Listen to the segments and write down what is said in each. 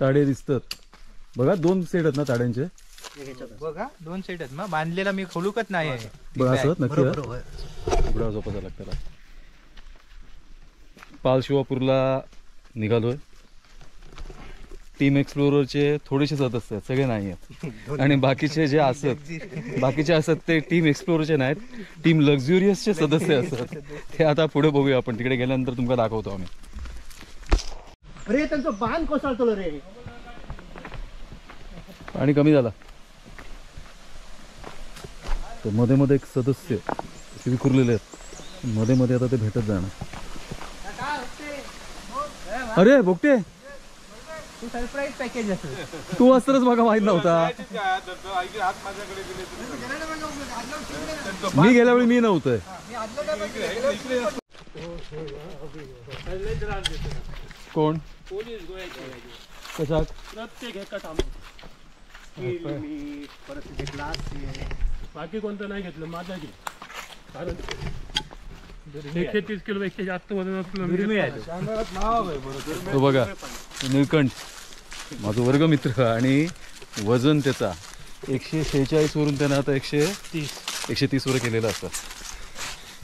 ताडे दिसतात बघा, 2 सेट आहेत ना ताड्यांचे बघा, 2 सेट आहेत मग बांधलेला मी खोलूकच नाही आहे बघा असं नक्की उघडा झोपायचा लागतं. पाल शिवापूरला निघालोय. टीम एक्सप्लोररचे थोडेसे सदस्य आहेत, सगळे नाही आहेत. आणि बाकीचे जे असत ते टीम एक्सप्लोररचे नाहीत, टीम लक्झुरियसचे सदस्य असतात. ते आता पुढे बघूया आपण, तिकडे गेल्यानंतर तुम्हाला दाखवतो आम्ही. अरे त्यांचा बांध कोसळतो रे. आणि कमी झाला तर मध्ये मध्ये एक सदस्य असे विखुरलेले आहेत, मध्ये मध्ये आता ते भेटत जाणार. अरे बोगटे, सरप्राईज पॅकेज असेल. तू असतच बघा, माहित नव्हता. मी गेल्या वेळी मी नव्हतंय. कोण कशात प्रत्येक एका बाकी कोणतं नाही घेतलं, माझा घे. कारण 130 किलो 100 जास्त वजन तो बघा, निळकंठ माझा वर्गमित्र आणि वजन त्याचा 146 वरून त्यानं आता 130 वर केलेलं असतं.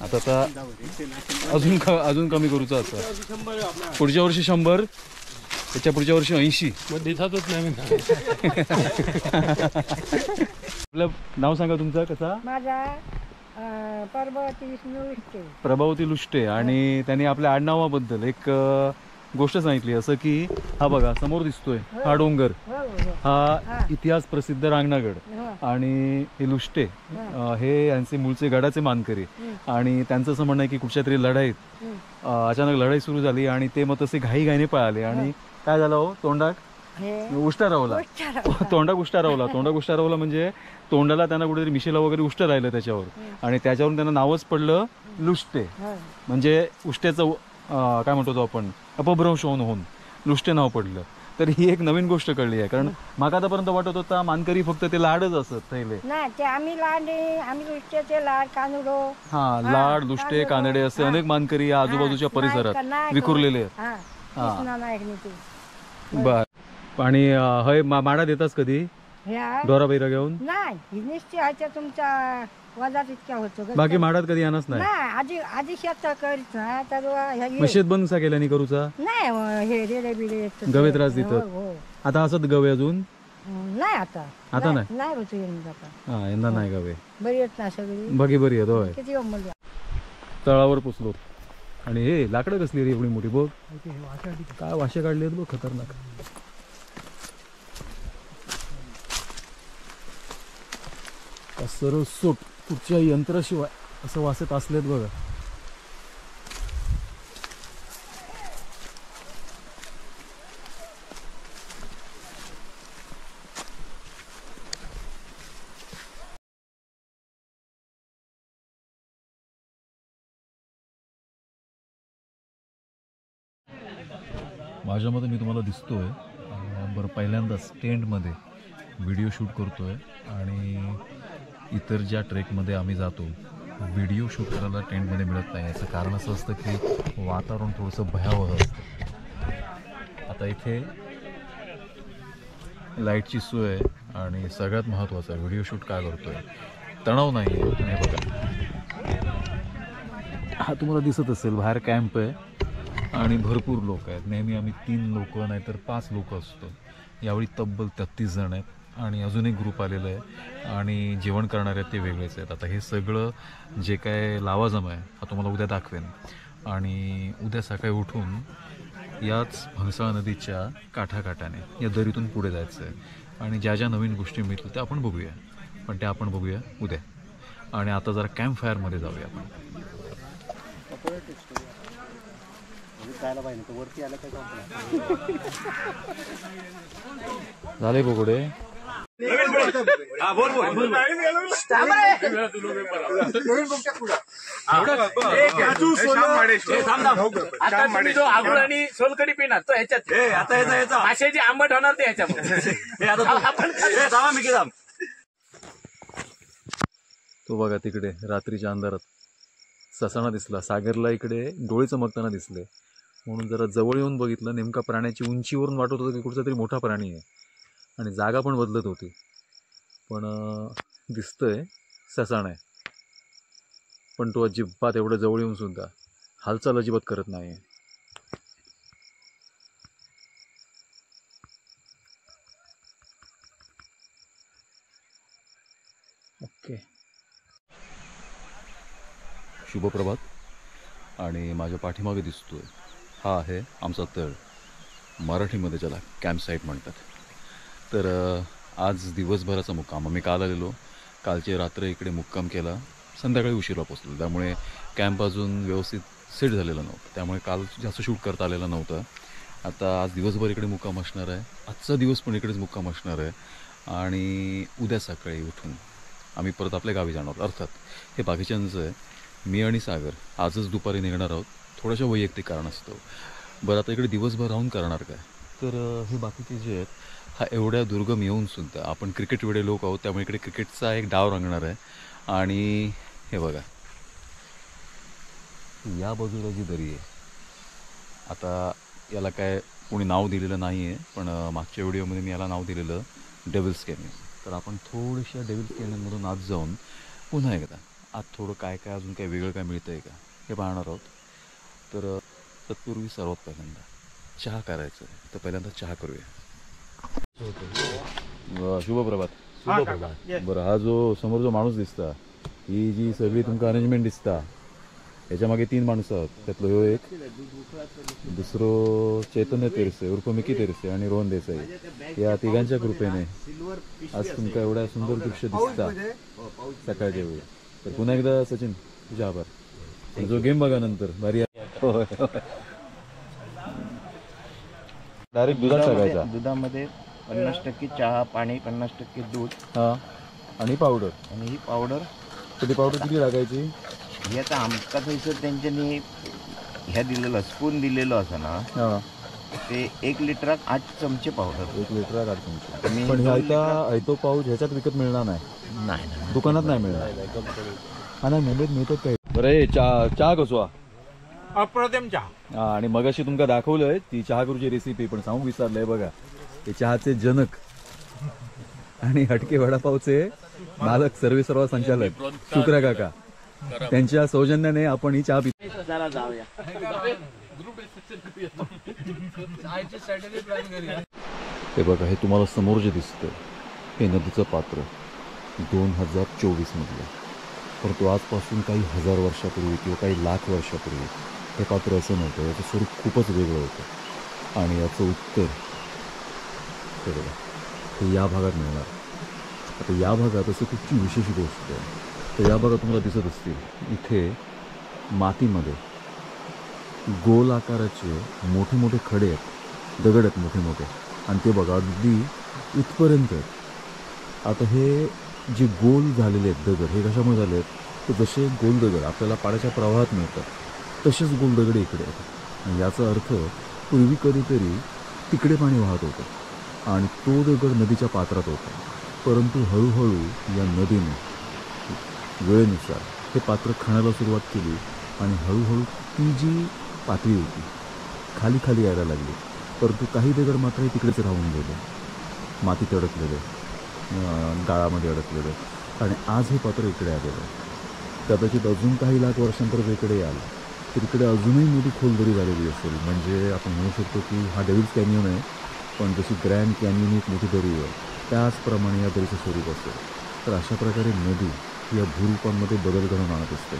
आता अजून कमी करूचा असं. पुढच्या वर्षी 100, त्याच्या पुढच्या वर्षी 80. दिसतच नाही. आपलं नाव सांगा तुमचं. कसा? माझा प्रभावती लुष्टे. आणि त्यांनी आपल्या आडनावाबद्दल एक गोष्ट सांगितली, असं की हा बघा समोर दिसतोय हा डोंगर, हा इतिहास प्रसिद्ध रांगणागड. आणि हे लुष्टे हे यांचे मूळचे गडाचे मानकरी. आणि त्यांचं असं म्हणणं आहे की कुठच्या तरी लढाईत अचानक लढाई सुरू झाली आणि ते मग तसे घाईघाईने पळाले. आणि काय झालं हो, तोंडाक उष्टा रावला. तोंडाक उष्टा रावला म्हणजे तोंडाला त्यांना कुठेतरी मिशेला वगैरे उष्ट राहिलं त्याच्यावर. आणि त्याच्यावरून त्यांना नावच पडलं लुष्टे. म्हणजे उष्ट्याचं काय म्हणतो आपण, अपभ्रंश होऊन लुष्टे नाव पडलं. तर ही एक नवीन गोष्ट कळली आहे. कारण माका आतापर्यंत वाटत होता मानकरी फक्त ते लाडच असत पहिले. लाड, लुष्टे, कानडे असे अनेक मानकरी या आजूबाजूच्या परिसरात विखुरलेले आहेत. बर. आणि हय माडा देतास कधी डोरा बैरा घेऊन? नाही, तुमच्या वजात इतक्या होतो. बाकी माडात कधी आणच नाही. आधी शेत करीत ना तर मशीद बंद सा केल्याने करूचा नाही. हे रेडे बिडे गवे त्रास देतात. आता असत गवे अजून नाही. आता नाही होतो यंदा नाही गवे. बरी येत ना सगळी. बाकी बरी येत होय. किती तळावर पुसलो. आणि हे लाकडं कसली रे एवढी मोठी बघ, काय वाशे काढले बघ, खतरनाक. सरसोट कुठच्या यंत्राशिवाय असं वासत असलेत बघा. माझ्या मते मी तुम्हाला दिसतोय बरं, पहिल्यांदाच टेंटमध्ये व्हिडिओ शूट करतोय. आणि इतर ज्या ट्रेकमध्ये आम्ही जातो व्हिडिओ शूट करायला टेंटमध्ये मिळत नाही. याचं कारण असं असतं की वातावरण थोडंसं भयावह असतं. आता इथे लाईटची सोय आणि सगळ्यात महत्त्वाचं व्हिडिओ शूट काय करतोय, तणाव नाही आहे. आणि बघा, हा तुम्हाला दिसत असेल बाहेर कॅम्प आहे आणि भरपूर लोक आहेत. नेहमी आम्ही 3 लोक नाहीतर 5 लोक असतो. यावेळी तब्बल 33 जण आहेत. आणि अजून एक ग्रुप आलेलं आहे आणि जेवण करणारे आहेत ते वेगळेच आहेत. आता हे सगळं जे काय लावाजम आहे हा तुम्हाला उद्या दाखवेन. आणि उद्या सकाळी उठून याच भंगसाळ नदीच्या काठाकाठाने या दरीतून पुढे जायचं आहे. आणि ज्या ज्या नवीन गोष्टी मिळतील त्या आपण बघूया, पण त्या आपण बघूया उद्या. आणि आता जरा कॅम्प फायरमध्ये जाऊया आपण. झाले बोगडे. आणि सोलकडी पिणार तो ह्याच्यात माशाची आंबट होणार ते ह्याच्यामध्ये. तो बघा तिकडे रात्रीच्या अंधारात ससाणा दिसला. सागरला इकडे डोळे चमकताना दिसले. म्हणून जरा जवळ येऊन बघितलं. नेमका प्राण्याची उंचीवरून वाटत होतं की कुठचा तरी मोठा प्राणी आहे आणि जागा पण बदलत होती. पण दिसतंय ससाण आहे, पण तो अजिबात एवढं जवळ येऊन सुद्धा हालचाल अजिबात करत नाही आहे. ओके, शुभप्रभात. आणि माझ्या पाठीमागे दिसतोय हा आहे आमचा तळ. मराठीमध्ये ज्याला कॅम्प साईट म्हणतात. तर आज दिवसभराचा मुक्काम. आम्ही काल आलेलो, कालची रात्र इकडे मुक्काम केला, संध्याकाळी उशिरा पोचलो. त्यामुळे कॅम्प अजून व्यवस्थित सेट झालेला नव्हता, त्यामुळे काल जास्त शूट करता आलेलं नव्हतं. आता आज दिवसभर इकडे मुक्काम असणार आहे. आजचा दिवस पण इकडेच मुक्काम असणार आहे आणि उद्या सकाळी उठून आम्ही परत आपल्या गावी जाणार. अर्थात हे बाकीच्यांचं आहे. मी आणि सागर आजच दुपारी निघणार आहोत, थोड्याशा वैयक्तिक कारणास्तव. बरं, आता इकडे दिवसभर राहून करणार काय? तर हे बाकीचे जे आहेत, हा एवढ्या दुर्गम येऊनसुद्धा, आपण क्रिकेट वेडे लोक आहोत त्यामुळे इकडे क्रिकेटचा एक डाव रंगणार आहे. आणि हे बघा, या बाजूला जी दरी आहे, आता याला काय कोणी नाव दिलेलं नाही आहे, पण मागच्या व्हिडिओमध्ये मी याला नाव दिलेलं डेव्हिल्स कॅनियन. तर आपण थोड्याशा डेव्हिल्स कॅनियनमधून आत जाऊन पुन्हा एकदा आत थोडं काय काय अजून काय वेगळं काय मिळतं आहे का हे पाहणार आहोत. तर तत्पूर्वी सर्वात पहिल्यांदा चहा करायचं आहे, तर पहिल्यांदा चहा करूया. शुभप्रभात. बरं, हा जो समोर जो माणूस दिसता, ही जी सगळी तुमका अरेंजमेंट दिसता, याच्या मागे 3 माणसं आहेत. त्यातलं ह्यो एक, दुसरं चैतन्य तेरसे उर्फ मिकी तेरसे आणि रोहन देसाई. या तिघांच्या कृपेने आज तुमका एवढा सुंदर दृश्य दिसता सकाळच्या वेळी. तर पुन्हा एकदा सचिन तुझे आभार. जो गेम बघा नंतर भारी. डायरेक्ट दुधात टाकायचा. दुधामध्ये 50% चहा, पाणी, 50% दूध, हां, आणि पावडर. आणि ही पावडर, तर ती पावडर किती टाकायची? हे आता आमका थंयसर त्यांच्यानी ह्या दिलेलं स्पून दिलेलं असं ना, हां, ते 1 लिटरात 8 चमचे पावडर. 1 लिटर काढतो. मी पण ह्याचा पाऊच ह्याच्यात विकत मिळणार नाही, नाही दुकानात नाही मिळणार. हा, नाही मुंबईत मिळतात काय? बरं, हे चहा कसवा? अप्रतिम चहा. हा, आणि मगाशी तुमका दाखवलंय ती चहा करूची रेसिपी, पण सांगू विसरलंय. बघा, हे चहाचे जनक आणि हटके वडापावचे मालक, सर्वेसर्वा संचालक शुक्रा काका, त्यांच्या सौजन्याने आपण ही चहा पितो. हे बघा, हे तुम्हाला समोर जे दिसतंय हे नदीचं पात्र 2024 मधलं. परंतु आजपासून काही हजार वर्षापूर्वी किंवा काही लाख वर्षापूर्वी हे पात्र असं नव्हतं. याचं स्वरूप खूपच वेगळं होतं. आणि याचं उत्तर हे बघा, हे या भागात मिळणार. आता या भागात असं खूपची विशेष गोष्ट आहे. तर या भागात तुम्हाला दिसत असतील, इथे मातीमध्ये गोल आकाराचे मोठे मोठे खडे आहेत, दगड आहेत मोठे मोठे, आणि ते बघा अगदी इथपर्यंत आहेत. आता हे जे गोल झालेले आहेत दगड, हे कशामुळे झाले आहेत? तर जसे गोल दगड आपल्याला पाण्याच्या प्रवाहात मिळतात, तसेच गोल दगड इकडे आहेत. आणि याचा अर्थ पूर्वी कधीतरी तिकडे पाणी वाहत होतं आणि तो दगड नदीच्या पात्रात होता. परंतु हळूहळू या नदीने वेळेनुसार हे पात्र खाण्याला सुरुवात केली आणि हळूहळू ती जी पातळी होती खाली खाली यायला लागली. परंतु काही दगड मात्र तिकडेच राहून गेले, मातीत अडकलेले, गाळामध्ये अडकलेले, आणि आज हे पात्र इकडे आलेलं. कदाचित अजून काही लाख वर्षांतर इकडे याल तर इकडे अजूनही मोठी खोल दरी झालेली असेल. म्हणजे आपण म्हणू शकतो की हा डेव्हिल्स कॅनियन आहे, पण जशी ग्रँड कॅनियन एक मोठी दरी आहे त्याचप्रमाणे या दरीचं स्वरूप असेल. तर अशा प्रकारे नदी या भूरूपांमध्ये बदल घडवून आणत असते.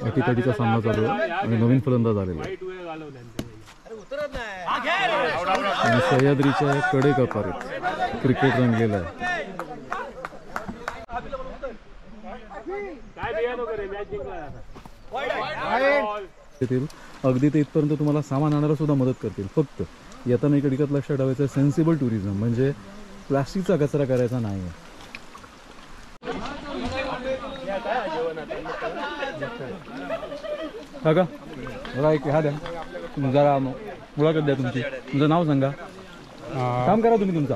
अटीतटीचा सामना चालू आहे आणि नवीन फलंदाज आलेला आहे. आणि सह्याद्रीच्या कडेकपारीत क्रिकेट रंगलेलं आहे. येतील अगदी ते इथपर्यंत तुम्हाला सामान आणायला सुद्धा मदत करतील. फक्त येताना इकडे लक्षात ठेवायचं सेन्सिबल टुरिझम म्हणजे प्लास्टिकचा कचरा करायचा नाही आहे. काका जरा एक ह्या द्या, जरा मुलाखत द्या तुमची. तुमचं नाव सांगा, काम करा तुम्ही तुमचा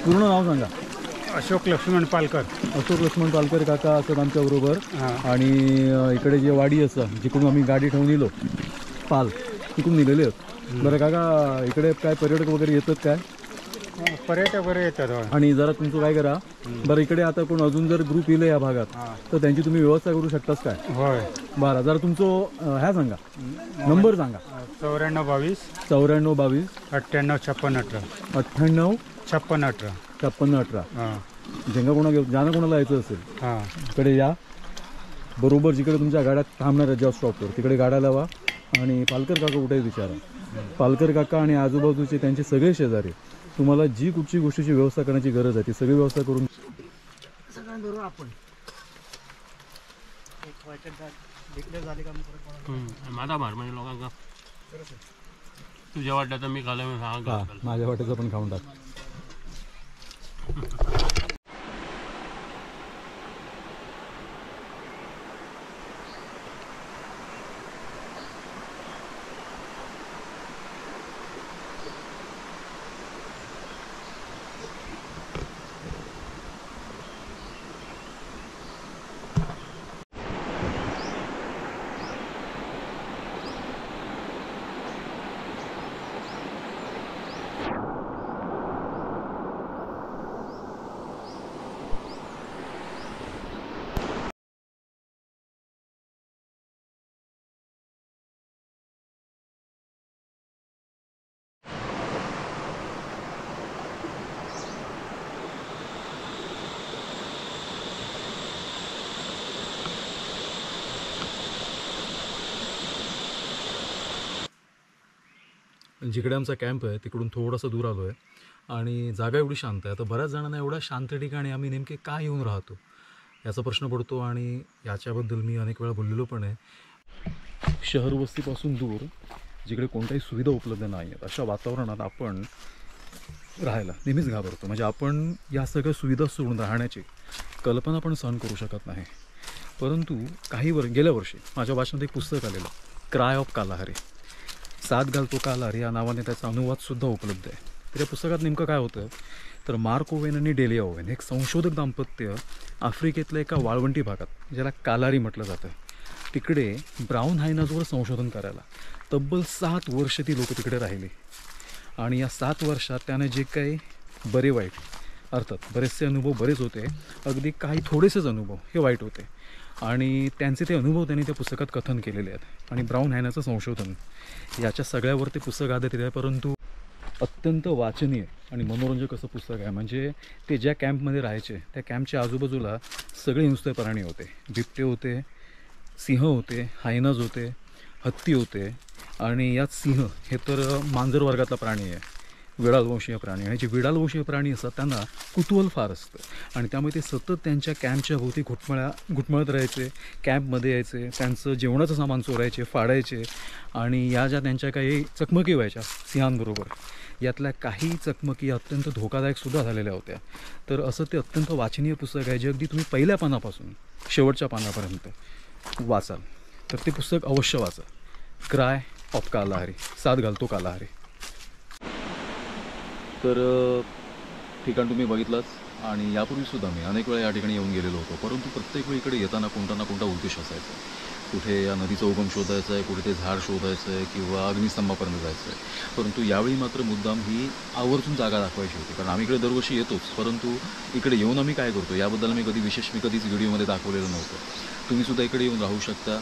पूर्ण नाव सांगा. अशोक लक्ष्मण पालकर. अशोक लक्ष्मण पालकर काका असतात आमच्याबरोबर. आणि इकडे जे वाडी असं जिकडून आम्ही गाडी ठेवून येलो पाल तिकडून नेलेले आहेत. बरं काका, इकडे काय पर्यटक वगैरे येतात काय? पर्यटक बरे येतात. आणि जरा तुमचं काय करा बरं, इकडे आता कोण अजून जर ग्रुप येईल या भागात तर त्यांची तुम्ही व्यवस्था करू शकताच काय? होय. बरं, जरा तुमचं ह्या सांगा, नंबर सांगा. 9422 9422 98 56 18 98 56 18. 56 18. हां जेंगा कोणा ज्यांना कोणाला यायचं असेल हां इकडे या. बरोबर जिकडे तुमच्या गाड्यात थांबणार आहेत ज्या स्टॉपवर तिकडे गाड्या लावा. आणि पालकर काका कुठे विचारा. पालकर काका आणि आजूबाजूचे त्यांचे सगळे शेजारी तुम्हाला जी कुठची गोष्टीची व्यवस्था करण्याची गरज आहे ती सगळी व्यवस्था करून सगळ्यांबरोबर आपण डिक्लेअर झाले का माझा भार म्हणजे लोकांना तुझ्या वाटलं तर मी खाल्लं हा माझ्या वाटेचं पण खाऊन टाक. जिकडे आमचा कॅम्प आहे तिकडून थोडंसं दूर आलो आहे आणि जागा एवढी शांत आहे. तर बऱ्याच जणांना एवढ्या शांत ठिकाणी आम्ही नेमके का येऊन राहतो याचा प्रश्न पडतो आणि याच्याबद्दल मी अनेक वेळा बोललेलो पण आहे. शहर वस्तीपासून दूर जिकडे कोणत्याही सुविधा उपलब्ध नाही आहेत अशा वातावरणात आपण राहायला नेहमीच घाबरतो. म्हणजे आपण या सगळ्या सुविधा सोडून राहण्याची कल्पना पण सहन करू शकत नाही. परंतु गेल्या वर्षी माझ्या वाचनात एक पुस्तक आलेलं, क्राय ऑफ कालाहारी, साथ घालतो कालाहारी या नावाने त्याचा अनुवादसुद्धा उपलब्ध आहे. तर या पुस्तकात नेमकं काय होतं तर मार्क ओवेन आणि डेलिया ओवेन एक संशोधक दाम्पत्य आफ्रिकेतल्या एका वाळवंटी भागात ज्याला कालारी म्हटलं जातं तिकडे ब्राऊन हायनाजवर संशोधन करायला तब्बल 7 वर्ष ती लोक तिकडे राहिली. आणि या 7 वर्षात त्याने जे काही बरे वाईट अर्थात बरेचसे अनुभव बरेच होते, अगदी काही थोडेसेच अनुभव हे वाईट होते आणि त्यांचे ते अनुभव त्यांनी त्या पुस्तकात कथन केलेले आहेत. आणि ब्राऊन हायनाचं संशोधन याच्या सगळ्यावर ते पुस्तक आधारित आहे. परंतु अत्यंत वाचनीय आणि मनोरंजक असं पुस्तक आहे. म्हणजे ते ज्या कॅम्पमध्ये राहायचे त्या कॅम्पच्या आजूबाजूला सगळे हिंस्र प्राणी होते. बिबटे होते, सिंह होते, हायनाज होते, हत्ती होते. आणि यात सिंह हे तर मांजर वर्गातला प्राणी आहे, विडालवंशीय प्राणी. आणि जे विडालवंशीय प्राणी असतात त्यांना कुतूहल फार असतं आणि त्यामुळे ते सतत त्यांच्या कॅम्पच्या भोवती घुटमळत राहायचे, कॅम्पमध्ये यायचे, त्यांचं जेवणाचं सामान चोरायचे, फाडायचे. आणि या ज्या त्यांच्या काही चकमकी व्हायच्या सिंहांबरोबर यातल्या काही चकमकी अत्यंत धोकादायकसुद्धा झालेल्या होत्या. तर असं ते अत्यंत वाचनीय पुस्तक आहे जे अगदी तुम्ही पहिल्या पानापासून शेवटच्या पानापर्यंत वाचाल. तर ते पुस्तक अवश्य वाचा, क्राय ऑफ कालाहारी, साथ घालतो कालाहारी. तर ठिकाण तुम्ही बघितलंच आणि यापूर्वीसुद्धा मी अनेक वेळा या ठिकाणी येऊन गेलेलो होतो. परंतु प्रत्येक वेळी इकडे येताना कोणता ना कोणता उद्देश असायचा. कुठे या नदीचा उगम शोधायचा आहे, कुठे ते झाड शोधायचं आहे किंवा अग्निस्तंभापर्यंत जायचं आहे. परंतु यावेळी मात्र मुद्दाम ही आवर्जून जागा दाखवायची होती, कारण आम्ही इकडे दरवर्षी येतोच. परंतु इकडे येऊन आम्ही काय करतो याबद्दल मी कधीच व्हिडिओमध्ये दाखवलेलं नव्हतं. तुम्हीसुद्धा इकडे येऊन राहू शकता,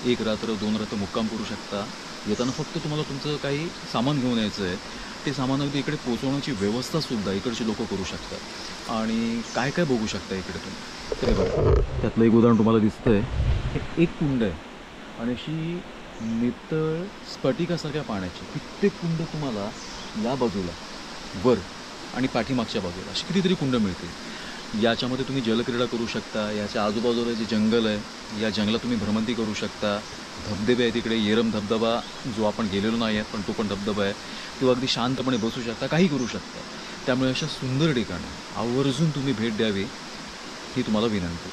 1 रात्र 2 रात्र मुक्काम करू शकता. येताना फक्त तुम्हाला तुमचं काही सामान घेऊन यायचं आहे, ते सामान अगदी इकडे पोहोचवण्याची व्यवस्थासुद्धा इकडची लोकं करू शकतात. आणि काय काय बघू शकता इकडे तुम्ही. ते बघा त्यातलं एक उदाहरण तुम्हाला दिसतं आहे, एक कुंड आहे आणि अशी नितळ स्फटिकासारख्या पाण्याची कित्येक कुंड तुम्हाला या बाजूला वर आणि पाठीमागच्या बाजूला अशी कितीतरी कुंड मिळतील. याच्यामध्ये तुम्ही जलक्रीडा करू शकता. याच्या आजूबाजूला जे जंगल आहे या जंगलात तुम्ही भ्रमंती करू शकता. धबधबे आहे तिकडे, येरम धबधबा जो आपण गेलेलो नाही आहे पण तो पण धबधबा आहे. तो अगदी शांतपणे बसू शकता, काही करू शकता. त्यामुळे अशा सुंदर ठिकाणी आवर्जून तुम्ही भेट द्यावी ही तुम्हाला विनंती.